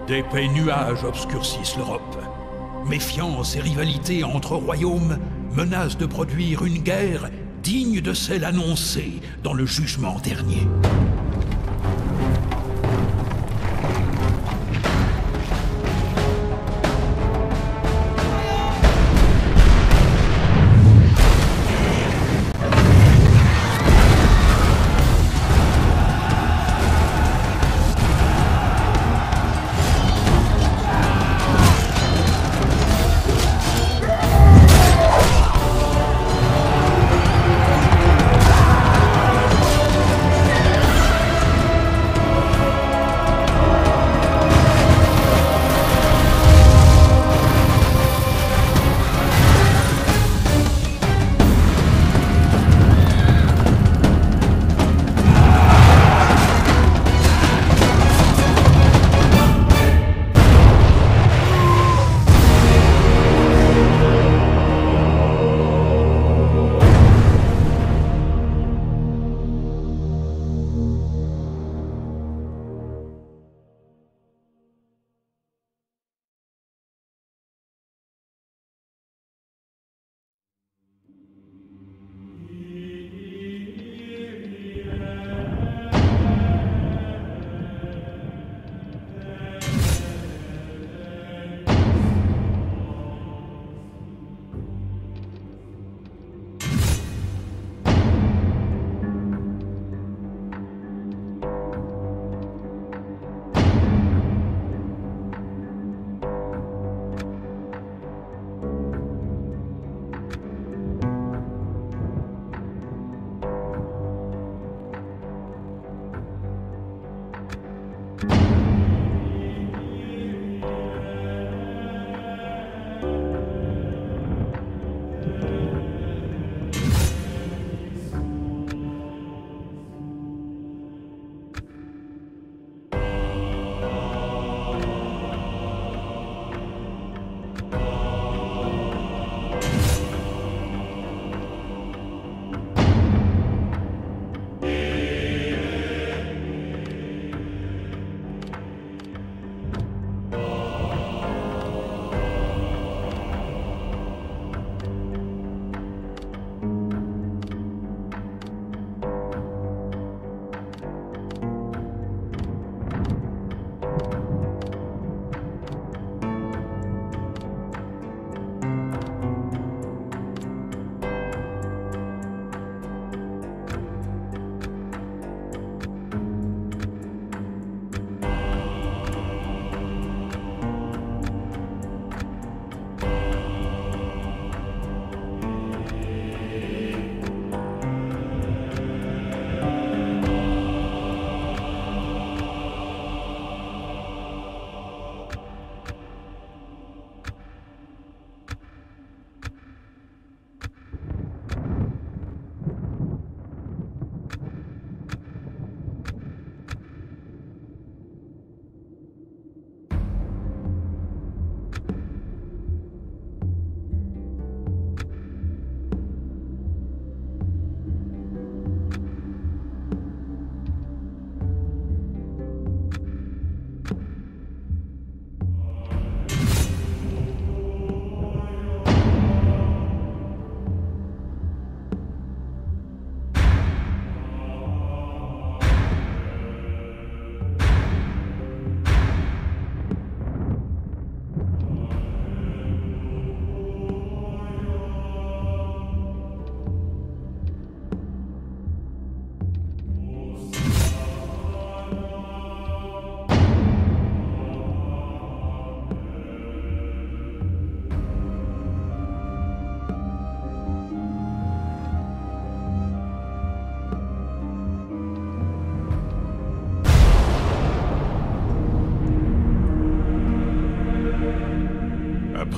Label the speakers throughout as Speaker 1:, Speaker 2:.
Speaker 1: D'épais nuages obscurcissent l'Europe. Méfiance et rivalité entre royaumes menacent de produire une guerre digne de celle annoncée dans le jugement dernier.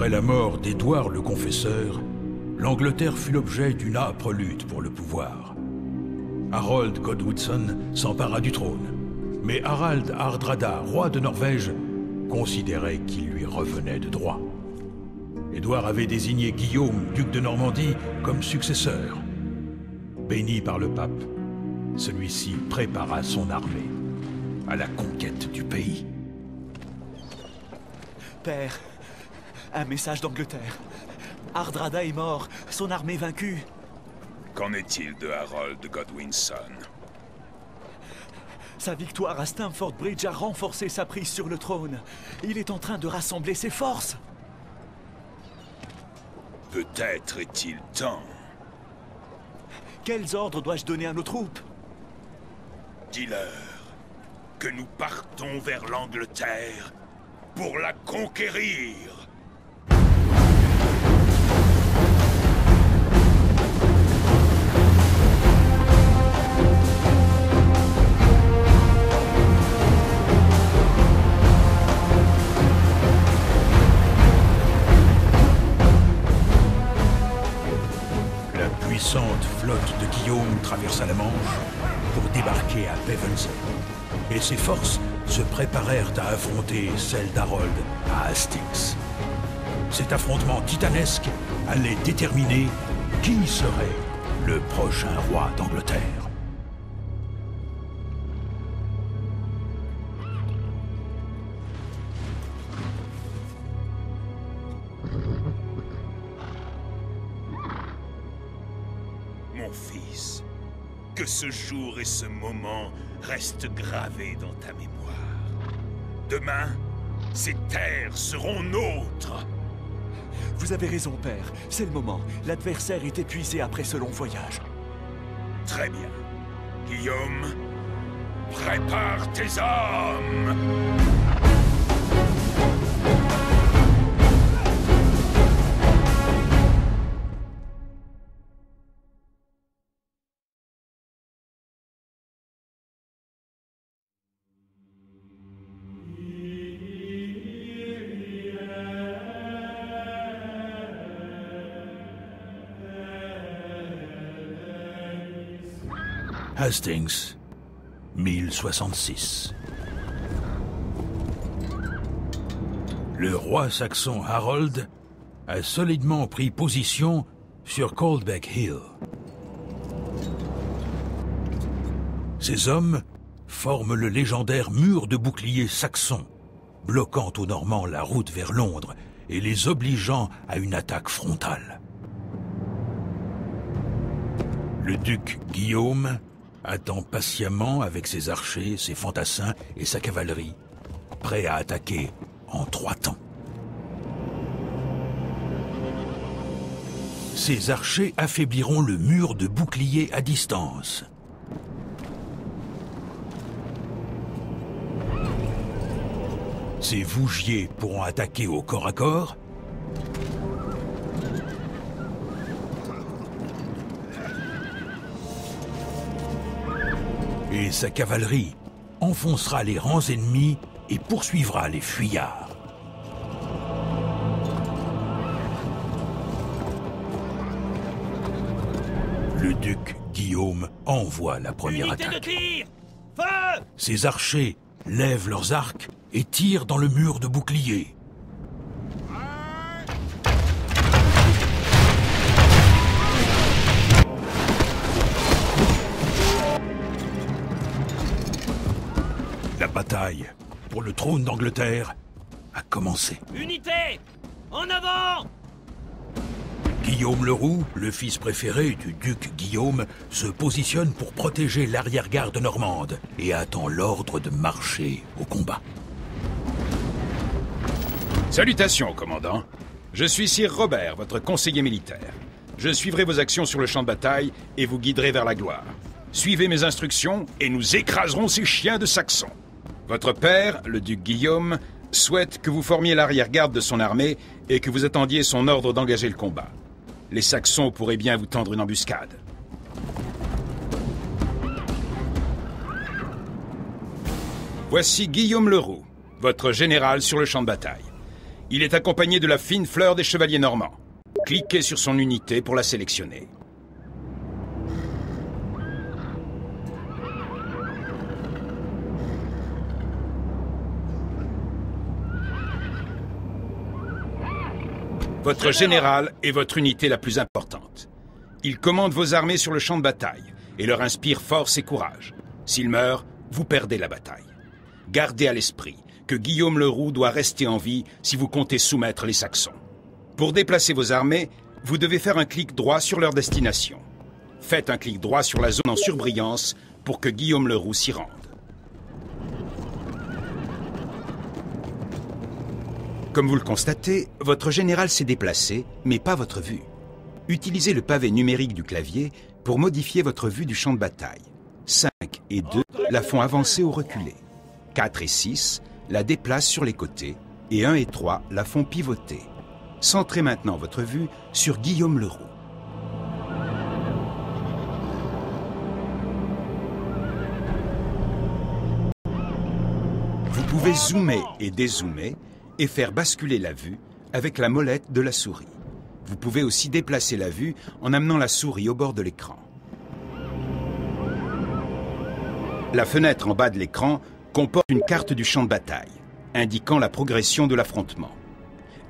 Speaker 2: Après la mort d'Édouard le Confesseur, l'Angleterre fut l'objet d'une âpre lutte pour le pouvoir. Harold Godwinson s'empara du trône, mais Harald Hardrada, roi de Norvège, considérait qu'il lui revenait de droit.
Speaker 1: Édouard avait désigné Guillaume, duc de Normandie, comme successeur. Béni par le pape, celui-ci prépara son armée à la conquête du pays.
Speaker 3: Père, un message d'Angleterre. Hardrada est mort, son armée vaincue.
Speaker 4: Qu'en est-il de Harold Godwinson?
Speaker 3: Sa victoire à Stamford Bridge a renforcé sa prise sur le trône. Il est en train de rassembler ses forces.
Speaker 4: Peut-être est-il temps.
Speaker 3: Quels ordres dois-je donner à nos troupes?
Speaker 4: Dis-leur que nous partons vers l'Angleterre pour la conquérir.
Speaker 1: La puissante flotte de Guillaume traversa la Manche pour débarquer à Pevensey. Et ses forces se préparèrent à affronter celles d'Harold à Hastings. Cet affrontement titanesque allait déterminer qui serait le prochain roi d'Angleterre.
Speaker 4: Mon fils, que ce jour et ce moment restent gravés dans ta mémoire. Demain, ces terres seront nôtres.
Speaker 3: Vous avez raison, père. C'est le moment. L'adversaire est épuisé après ce long voyage.
Speaker 4: Très bien. Guillaume, prépare tes hommes.
Speaker 1: Hastings, 1066. Le roi saxon Harold a solidement pris position sur Coldback Hill. Ces hommes forment le légendaire mur de boucliers saxon, bloquant aux Normands la route vers Londres et les obligeant à une attaque frontale. Le duc Guillaume attend patiemment avec ses archers, ses fantassins et sa cavalerie, prêt à attaquer en 3 temps. Ces archers affaibliront le mur de boucliers à distance. Ces vougiers pourront attaquer au corps à corps. Et sa cavalerie enfoncera les rangs ennemis et poursuivra les fuyards. Le duc Guillaume envoie la première
Speaker 3: Unité
Speaker 1: attaque.
Speaker 3: de tir! Feu!
Speaker 1: Ses archers lèvent leurs arcs et tirent dans le mur de boucliers. La bataille pour le trône d'Angleterre a commencé.
Speaker 3: Unité! En avant!
Speaker 1: Guillaume le Roux, le fils préféré du duc Guillaume, se positionne pour protéger l'arrière-garde normande et attend l'ordre de marcher au combat.
Speaker 5: Salutations, commandant. Je suis Sir Robert, votre conseiller militaire. Je suivrai vos actions sur le champ de bataille et vous guiderai vers la gloire. Suivez mes instructions et nous écraserons ces chiens de Saxons. Votre père, le duc Guillaume, souhaite que vous formiez l'arrière-garde de son armée et que vous attendiez son ordre d'engager le combat. Les Saxons pourraient bien vous tendre une embuscade. Voici Guillaume le Roux, votre général sur le champ de bataille. Il est accompagné de la fine fleur des chevaliers normands. Cliquez sur son unité pour la sélectionner. Votre général est votre unité la plus importante. Il commande vos armées sur le champ de bataille et leur inspire force et courage. S'il meurt, vous perdez la bataille. Gardez à l'esprit que Guillaume le Roux doit rester en vie si vous comptez soumettre les Saxons. Pour déplacer vos armées, vous devez faire un clic droit sur leur destination. Faites un clic droit sur la zone en surbrillance pour que Guillaume le Roux s'y rende. Comme vous le constatez, votre général s'est déplacé, mais pas votre vue. Utilisez le pavé numérique du clavier pour modifier votre vue du champ de bataille. 5 et 2 la font avancer ou reculer. 4 et 6 la déplacent sur les côtés. Et 1 et 3 la font pivoter. Centrez maintenant votre vue sur Guillaume le Roux. Vous pouvez zoomer et dézoomer et faire basculer la vue avec la molette de la souris. Vous pouvez aussi déplacer la vue en amenant la souris au bord de l'écran. La fenêtre en bas de l'écran comporte une carte du champ de bataille, indiquant la progression de l'affrontement.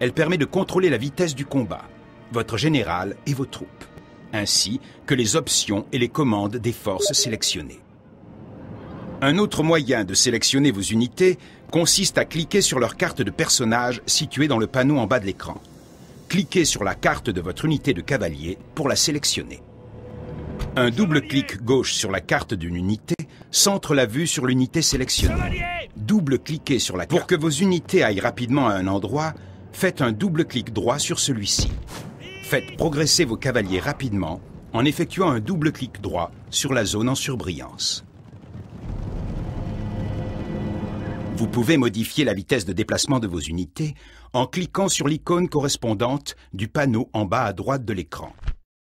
Speaker 5: Elle permet de contrôler la vitesse du combat, votre général et vos troupes, ainsi que les options et les commandes des forces sélectionnées. Un autre moyen de sélectionner vos unités consiste à cliquer sur leur carte de personnage située dans le panneau en bas de l'écran. Cliquez sur la carte de votre unité de cavalier pour la sélectionner. Un double clic gauche sur la carte d'une unité centre la vue sur l'unité sélectionnée. Double-cliquez sur la carte. Pour que vos unités aillent rapidement à un endroit, faites un double clic droit sur celui-ci. Faites progresser vos cavaliers rapidement en effectuant un double clic droit sur la zone en surbrillance. Vous pouvez modifier la vitesse de déplacement de vos unités en cliquant sur l'icône correspondante du panneau en bas à droite de l'écran.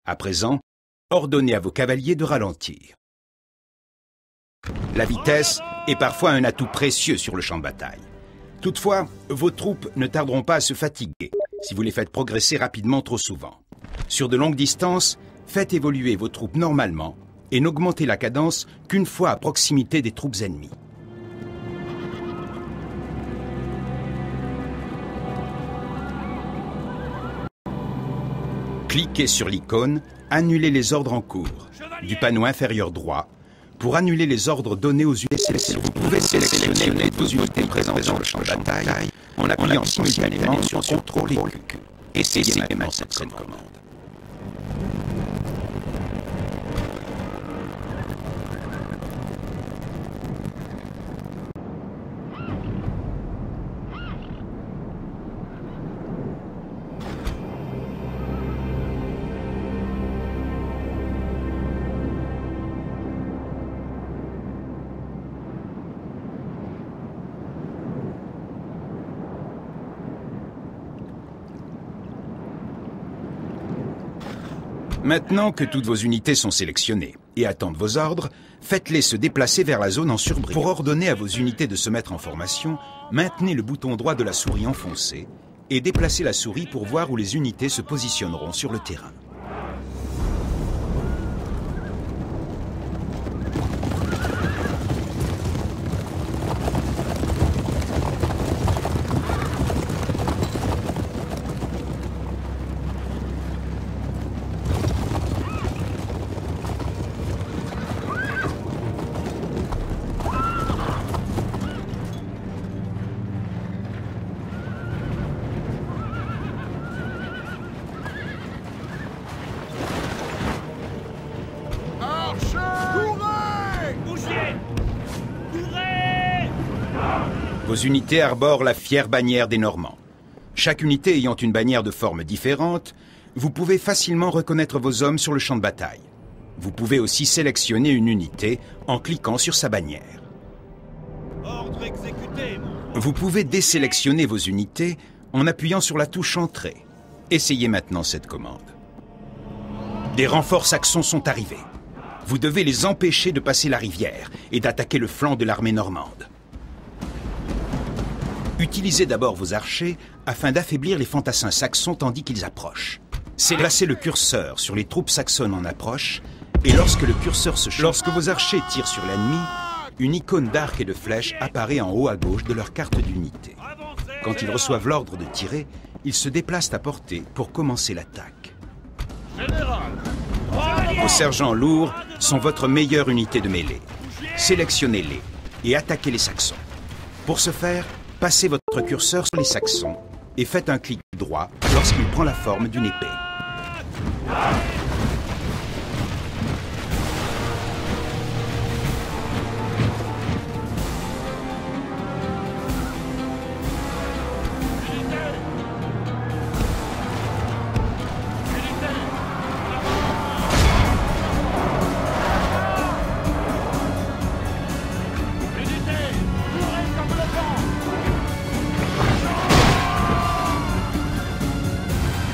Speaker 5: À présent, ordonnez à vos cavaliers de ralentir. La vitesse est parfois un atout précieux sur le champ de bataille. Toutefois, vos troupes ne tarderont pas à se fatiguer si vous les faites progresser rapidement trop souvent. Sur de longues distances, faites évoluer vos troupes normalement et n'augmentez la cadence qu'une fois à proximité des troupes ennemies. Cliquez sur l'icône « Annuler les ordres en cours » du panneau inférieur droit pour annuler les ordres donnés aux unités sélectionnées. Vous pouvez sélectionner vos unités présentes dans le champ de bataille en appuyant simultanément sur CTRL et Q. Essayez maintenant cette commande. Maintenant que toutes vos unités sont sélectionnées et attendent vos ordres, faites-les se déplacer vers la zone en surbrillance. Pour ordonner à vos unités de se mettre en formation, maintenez le bouton droit de la souris enfoncé et déplacez la souris pour voir où les unités se positionneront sur le terrain. Vos unités arborent la fière bannière des Normands. Chaque unité ayant une bannière de forme différente, vous pouvez facilement reconnaître vos hommes sur le champ de bataille. Vous pouvez aussi sélectionner une unité en cliquant sur sa bannière.
Speaker 3: Ordre exécuté.
Speaker 5: Vous pouvez désélectionner vos unités en appuyant sur la touche Entrée. Essayez maintenant cette commande. Des renforts saxons sont arrivés. Vous devez les empêcher de passer la rivière et d'attaquer le flanc de l'armée normande. Utilisez d'abord vos archers afin d'affaiblir les fantassins saxons tandis qu'ils approchent. Placez le curseur sur les troupes saxonnes en approche et lorsque le curseur se change, lorsque vos archers tirent sur l'ennemi, une icône d'arc et de flèche apparaît en haut à gauche de leur carte d'unité. Quand ils reçoivent l'ordre de tirer, ils se déplacent à portée pour commencer l'attaque. Vos sergents lourds sont votre meilleure unité de mêlée. Sélectionnez-les et attaquez les Saxons. Pour ce faire, passez votre curseur sur les Saxons et faites un clic droit lorsqu'il prend la forme d'une épée.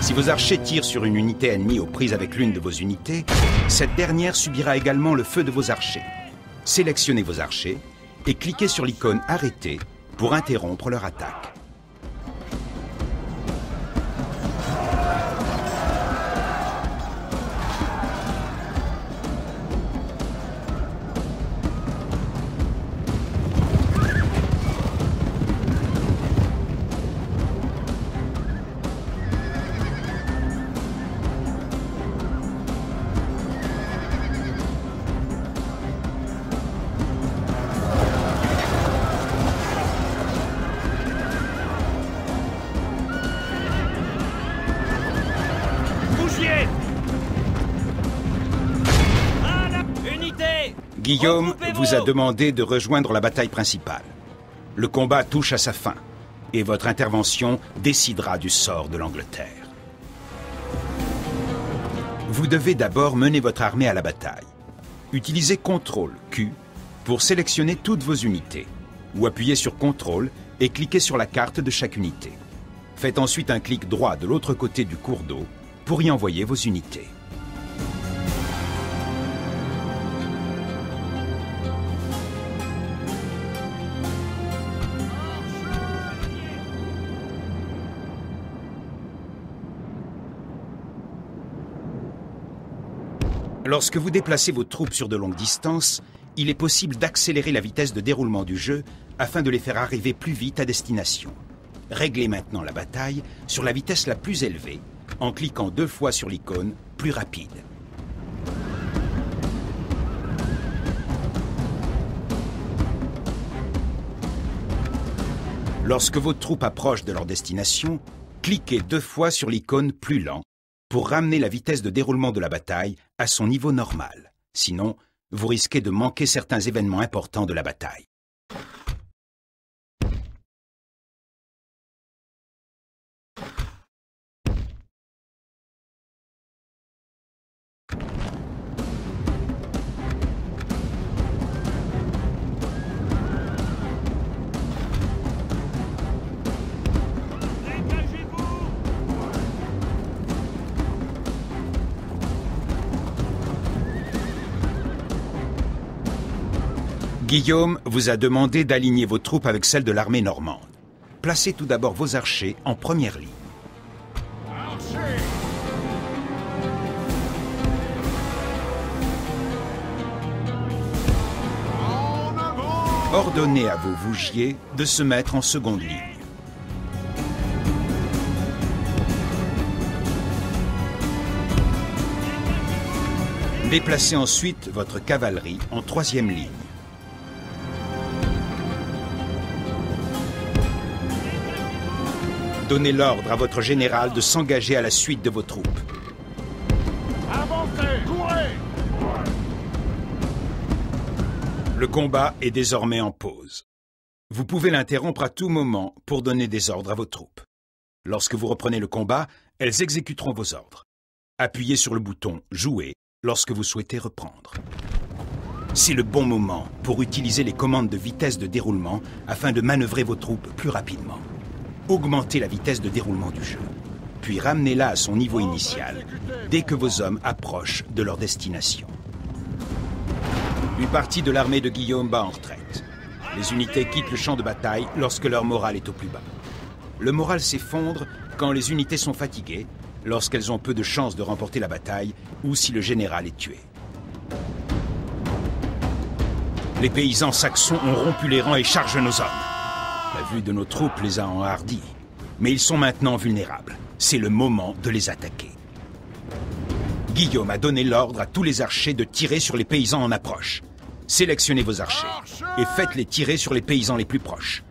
Speaker 5: Si vos archers tirent sur une unité ennemie aux prises avec l'une de vos unités, cette dernière subira également le feu de vos archers. Sélectionnez vos archers et cliquez sur l'icône « Arrêter » pour interrompre leur attaque. Guillaume vous a demandé de rejoindre la bataille principale. Le combat touche à sa fin, et votre intervention décidera du sort de l'Angleterre. Vous devez d'abord mener votre armée à la bataille. Utilisez CTRL-Q pour sélectionner toutes vos unités, ou appuyez sur CTRL et cliquez sur la carte de chaque unité. Faites ensuite un clic droit de l'autre côté du cours d'eau pour y envoyer vos unités. Lorsque vous déplacez vos troupes sur de longues distances, il est possible d'accélérer la vitesse de déroulement du jeu afin de les faire arriver plus vite à destination. Réglez maintenant la bataille sur la vitesse la plus élevée en cliquant 2 fois sur l'icône « Plus rapide ». Lorsque vos troupes approchent de leur destination, cliquez 2 fois sur l'icône « Plus lent » pour ramener la vitesse de déroulement de la bataille à son niveau normal. Sinon, vous risquez de manquer certains événements importants de la bataille. Guillaume vous a demandé d'aligner vos troupes avec celles de l'armée normande. Placez tout d'abord vos archers en première ligne. Ordonnez à vos vougiers de se mettre en seconde ligne. Déplacez ensuite votre cavalerie en troisième ligne. Donnez l'ordre à votre général de s'engager à la suite de vos troupes.
Speaker 6: Avancez, courez!
Speaker 5: Le combat est désormais en pause. Vous pouvez l'interrompre à tout moment pour donner des ordres à vos troupes. Lorsque vous reprenez le combat, elles exécuteront vos ordres. Appuyez sur le bouton « Jouer » lorsque vous souhaitez reprendre. C'est le bon moment pour utiliser les commandes de vitesse de déroulement afin de manœuvrer vos troupes plus rapidement. Augmentez la vitesse de déroulement du jeu, puis ramenez-la à son niveau initial dès que vos hommes approchent de leur destination. Une partie de l'armée de Guillaume bat en retraite. Les unités quittent le champ de bataille lorsque leur morale est au plus bas. Le moral s'effondre quand les unités sont fatiguées, lorsqu'elles ont peu de chances de remporter la bataille ou si le général est tué. Les paysans saxons ont rompu les rangs et chargent nos hommes. La vue de nos troupes les a enhardis. Mais ils sont maintenant vulnérables. C'est le moment de les attaquer. Guillaume a donné l'ordre à tous les archers de tirer sur les paysans en approche. Sélectionnez vos archers et faites-les tirer sur les paysans les plus proches.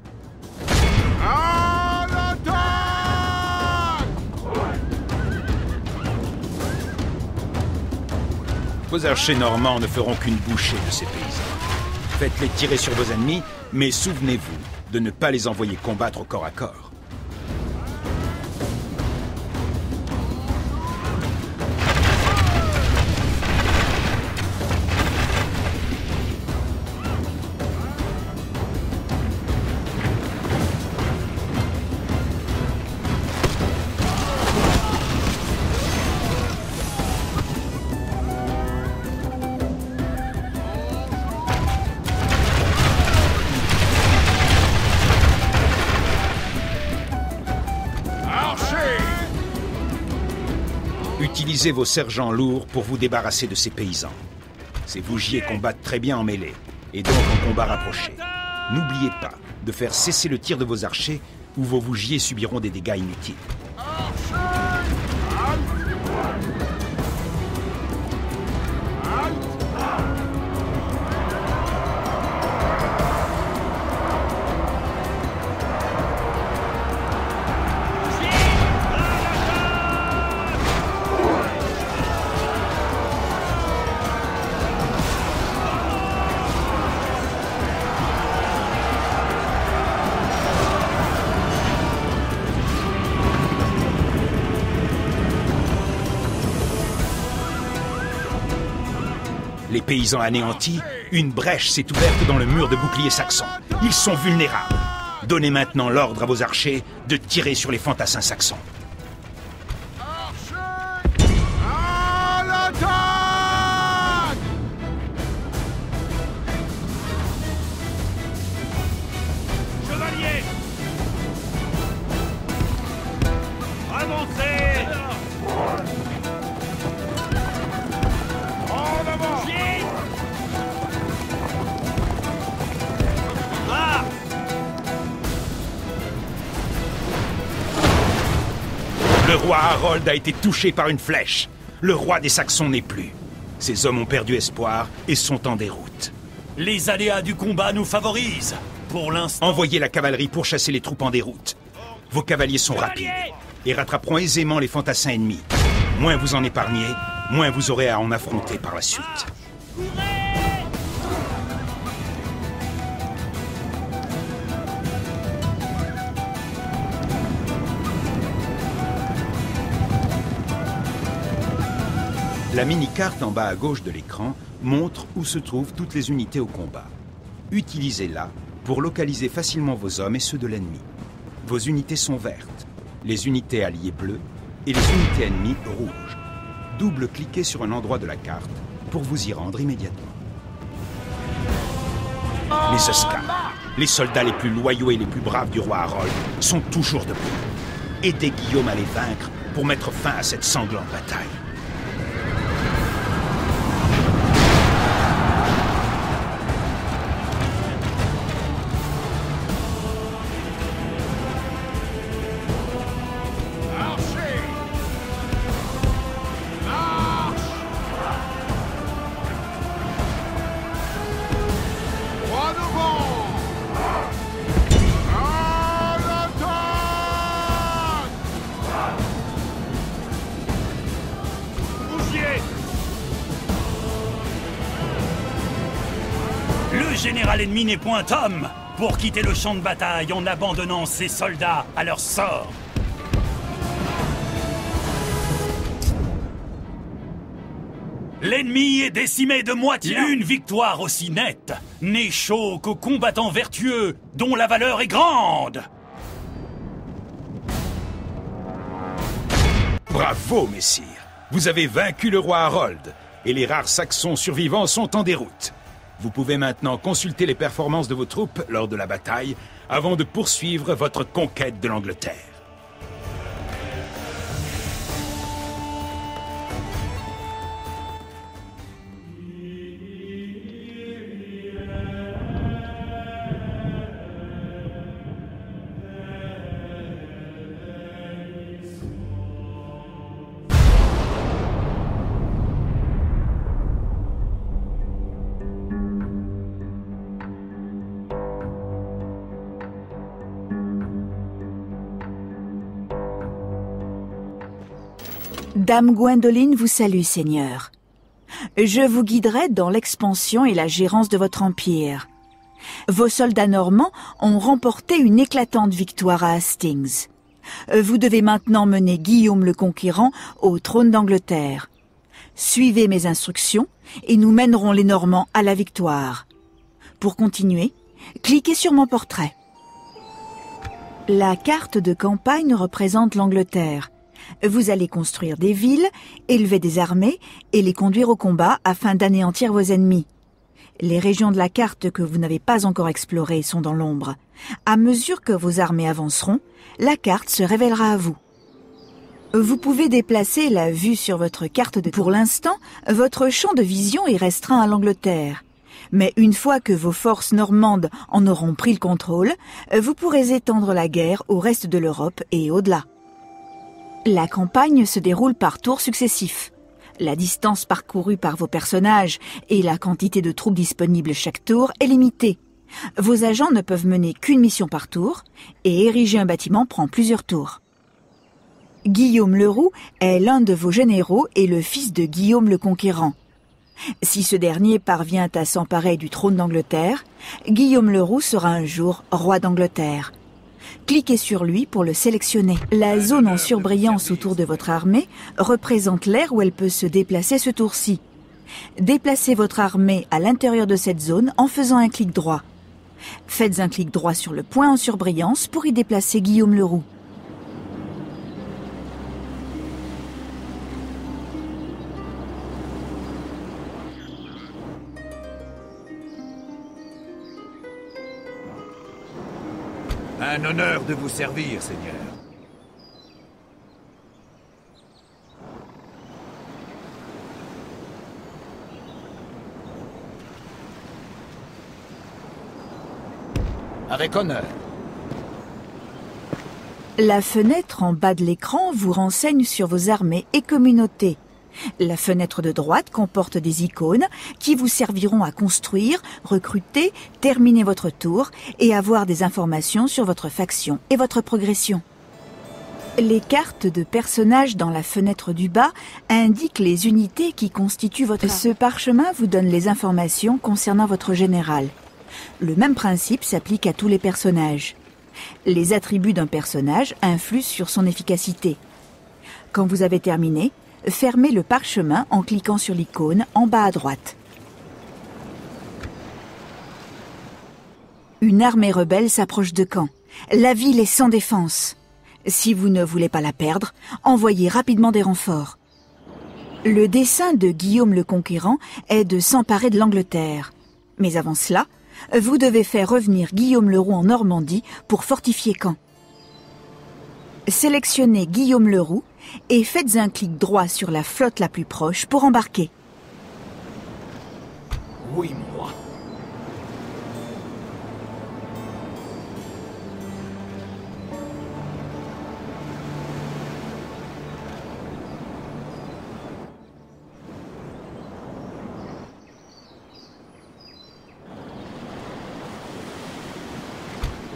Speaker 5: Vos archers normands ne feront qu'une bouchée de ces paysans. Faites-les tirer sur vos ennemis, mais souvenez-vous de ne pas les envoyer combattre au corps à corps. Utilisez vos sergents lourds pour vous débarrasser de ces paysans. Ces bougiers combattent très bien en mêlée, et donc en combat rapproché. N'oubliez pas de faire cesser le tir de vos archers, ou vos bougiers subiront des dégâts inutiles. Les paysans anéantis, une brèche s'est ouverte dans le mur de boucliers saxons. Ils sont vulnérables. Donnez maintenant l'ordre à vos archers de tirer sur les fantassins saxons.
Speaker 6: Chevalier! Avancez!
Speaker 5: Le roi Harold a été touché par une flèche. Le roi des Saxons n'est plus. Ces hommes ont perdu espoir et sont en déroute.
Speaker 6: Les aléas du combat nous favorisent. Pour l'instant...
Speaker 5: Envoyez la cavalerie pour chasser les troupes en déroute. Vos cavaliers sont rapides et rattraperont aisément les fantassins ennemis. Moins vous en épargnez, moins vous aurez à en affronter par la suite. La mini-carte en bas à gauche de l'écran montre où se trouvent toutes les unités au combat. Utilisez-la pour localiser facilement vos hommes et ceux de l'ennemi. Vos unités sont vertes, les unités alliées bleues et les unités ennemies rouges. Double-cliquez sur un endroit de la carte pour vous y rendre immédiatement. Les Oscars, les soldats les plus loyaux et les plus braves du roi Harold, sont toujours debout. Aidez Guillaume à les vaincre pour mettre fin à cette sanglante bataille.
Speaker 6: Le général ennemi n'est point homme pour quitter le champ de bataille en abandonnant ses soldats à leur sort. L'ennemi est décimé de moitié. Une victoire aussi nette n'est chaud qu'aux combattants vertueux dont la valeur est grande.
Speaker 5: Bravo, messire. Vous avez vaincu le roi Harold, et les rares Saxons survivants sont en déroute. Vous pouvez maintenant consulter les performances de vos troupes lors de la bataille, avant de poursuivre votre conquête de l'Angleterre.
Speaker 7: Dame Gwendoline vous salue, Seigneur. Je vous guiderai dans l'expansion et la gérance de votre empire. Vos soldats normands ont remporté une éclatante victoire à Hastings. Vous devez maintenant mener Guillaume le Conquérant au trône d'Angleterre. Suivez mes instructions et nous mènerons les Normands à la victoire. Pour continuer, cliquez sur mon portrait. La carte de campagne représente l'Angleterre. Vous allez construire des villes, élever des armées et les conduire au combat afin d'anéantir vos ennemis. Les régions de la carte que vous n'avez pas encore explorées sont dans l'ombre. À mesure que vos armées avanceront, la carte se révélera à vous. Vous pouvez déplacer la vue sur votre carte de... Pour l'instant, votre champ de vision est restreint à l'Angleterre. Mais une fois que vos forces normandes en auront pris le contrôle, vous pourrez étendre la guerre au reste de l'Europe et au-delà. La campagne se déroule par tours successifs. La distance parcourue par vos personnages et la quantité de troupes disponibles chaque tour est limitée. Vos agents ne peuvent mener qu'une mission par tour et ériger un bâtiment prend plusieurs tours. Guillaume le Roux est l'un de vos généraux et le fils de Guillaume le Conquérant. Si ce dernier parvient à s'emparer du trône d'Angleterre, Guillaume le Roux sera un jour roi d'Angleterre. Cliquez sur lui pour le sélectionner. La zone en surbrillance autour de votre armée représente l'aire où elle peut se déplacer ce tour-ci. Déplacez votre armée à l'intérieur de cette zone en faisant un clic droit. Faites un clic droit sur le point en surbrillance pour y déplacer Guillaume le Roux.
Speaker 8: Un honneur de vous servir, Seigneur. Avec honneur.
Speaker 7: La fenêtre en bas de l'écran vous renseigne sur vos armées et communautés. La fenêtre de droite comporte des icônes qui vous serviront à construire, recruter, terminer votre tour et avoir des informations sur votre faction et votre progression. Les cartes de personnages dans la fenêtre du bas indiquent les unités qui constituent votre armée. Ce parchemin vous donne les informations concernant votre général. Le même principe s'applique à tous les personnages. Les attributs d'un personnage influent sur son efficacité. Quand vous avez terminé, fermez le parchemin en cliquant sur l'icône en bas à droite. Une armée rebelle s'approche de Caen. La ville est sans défense. Si vous ne voulez pas la perdre, envoyez rapidement des renforts. Le dessein de Guillaume le Conquérant est de s'emparer de l'Angleterre. Mais avant cela, vous devez faire revenir Guillaume le Roux en Normandie pour fortifier Caen. Sélectionnez Guillaume le Roux et faites un clic droit sur la flotte la plus proche pour embarquer.
Speaker 8: Oui, moi.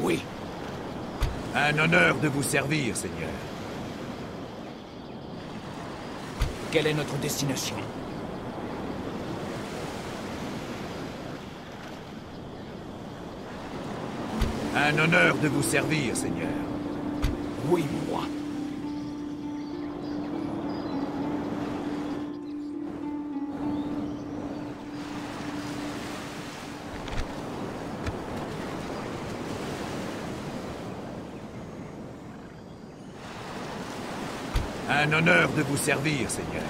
Speaker 8: Oui. Un honneur de vous servir, Seigneur. Quelle est notre destination? Un honneur de vous servir, Seigneur. Oui, moi. Un honneur de vous servir, Seigneur.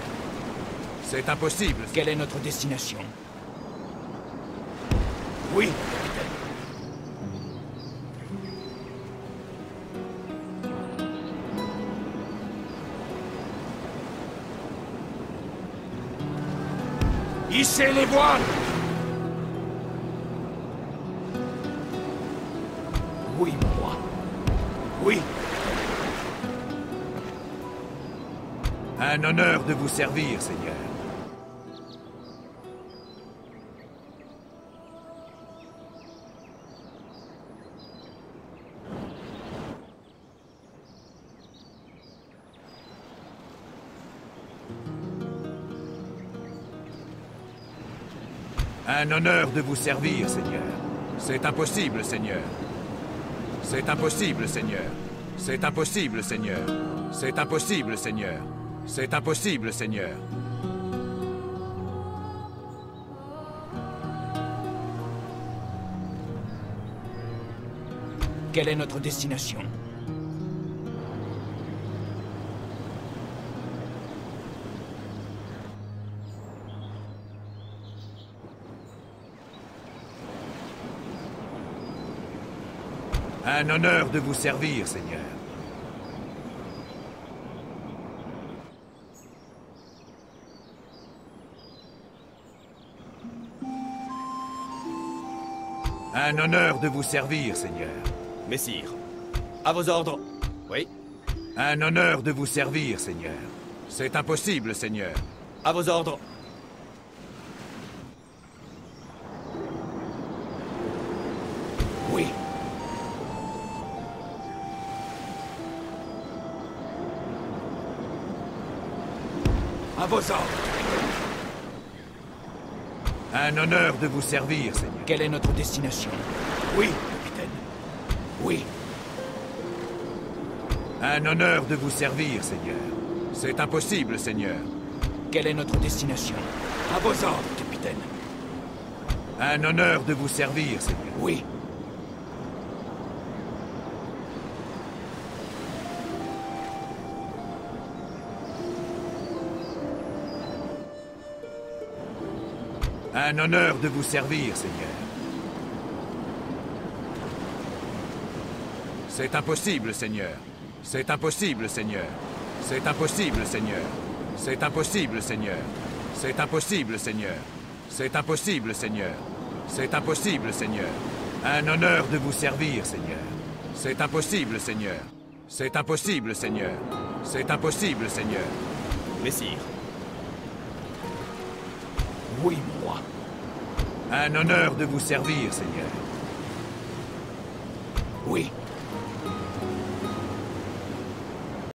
Speaker 8: C'est impossible. Quelle est notre destination? Oui. Hissez les voiles! Oui, moi. Oui. Un honneur de vous servir, Seigneur. Un honneur de vous servir, Seigneur. C'est impossible, Seigneur. C'est impossible, Seigneur. C'est impossible, Seigneur. C'est impossible, Seigneur. C'est impossible, Seigneur.
Speaker 9: Quelle est notre destination?
Speaker 8: Un honneur de vous servir, Seigneur. Un honneur de vous servir, Seigneur.
Speaker 10: Messire, à vos ordres. Oui.
Speaker 8: Un honneur de vous servir, Seigneur. C'est impossible, Seigneur.
Speaker 10: À vos ordres.
Speaker 9: Oui. À vos ordres.
Speaker 8: Un honneur de vous servir, Seigneur.
Speaker 9: Quelle est notre destination? Oui, capitaine. Oui.
Speaker 8: Un honneur de vous servir, Seigneur. C'est impossible, Seigneur.
Speaker 9: Quelle est notre destination? À vos ordres, capitaine.
Speaker 8: Un honneur de vous servir, Seigneur.
Speaker 9: Oui.
Speaker 8: Un honneur de vous servir, Seigneur. C'est impossible, Seigneur. C'est impossible, Seigneur. C'est impossible, Seigneur. C'est impossible, Seigneur. C'est impossible, Seigneur. C'est impossible, Seigneur. C'est impossible, Seigneur. Un honneur de vous servir, Seigneur. C'est impossible, Seigneur. C'est impossible, Seigneur. C'est impossible, Seigneur.
Speaker 10: Messire.
Speaker 9: Oui, mon roi.
Speaker 8: Un honneur de vous servir, Seigneur.
Speaker 9: Oui.